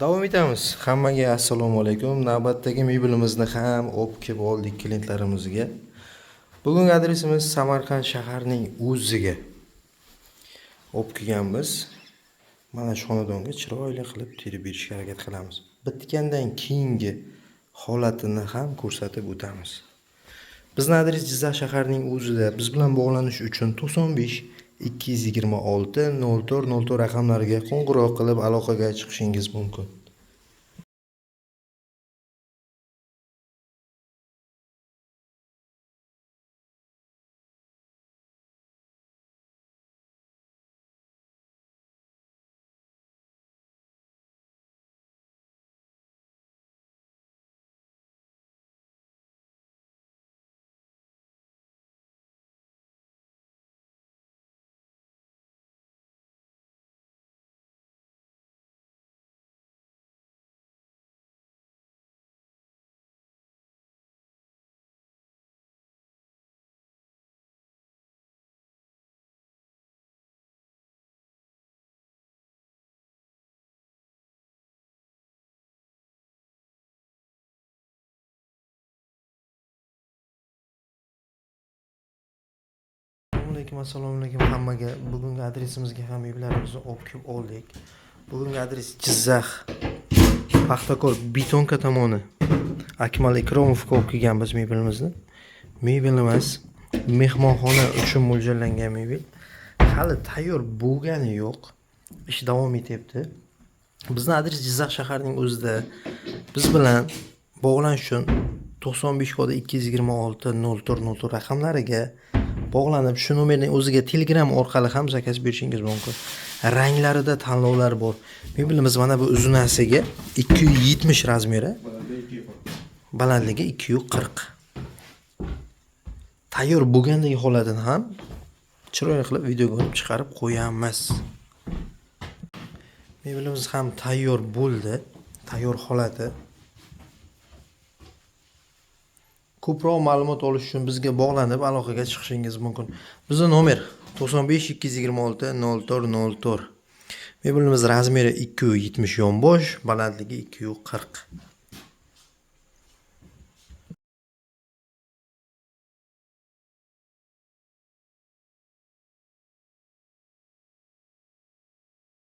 Davom etamiz. Hammaga assalomu alaykum. Navbatdagi mebelimizni ham olib kelib oldik klientlarimizga. Bugungi adresimiz Samarqand shaharining o'ziga olib kelganmiz. Mana shu xonadonga chiroyli qilib terib berishga harakat qilamiz. Bitgandan keyingi holatini ham ko'rsatib o'tamiz. Bizning adres Jizzax shaharining o'zida. Biz bilan bog'lanish uchun 95 226 04 raqamlariga qo'ng'iroq qilib aloqaga chiqishingiz mumkin. Assalomu alaykum hammaga. Bugungi adresimizga ham mebellarimizni olib kelib oldik. Bugungi adres Jizzax Paxtakor betonka tomoni. Akmal Ikromovga olib kelganmiz mebelimizni. Mebelimiz mehmonxona uchun mo'ljallangan mebel. Hali tayyor bo'lgani yo'q. Ish davom etyapti. Bizning adres Jizzax shaharining o'zida. Biz bilan bog'lanish uchun 95 kodi 226 04 raqamlariga bog'lanib, shu nomerning o'ziga Telegram orqali ham zakaz berishingiz mumkin. Ranglarida tanlovlar bor. Mebelimiz mana bu uzunasiga 270 razmeri, balandligi 240. Tayyor bo'lgandagi holatini ham chiroyli qilib videoga olib chiqarib qo'yamiz. Mebelimiz ham tayyor bo'ldi. Tayyor holati. Ko'proq ma'lumot olish uchun bizga bog'lanib aloqaga chiqishingiz mumkin. Bizning nomer 95 226 04 Mebelimiz razmeri 270 yonbosh, balandligi 240.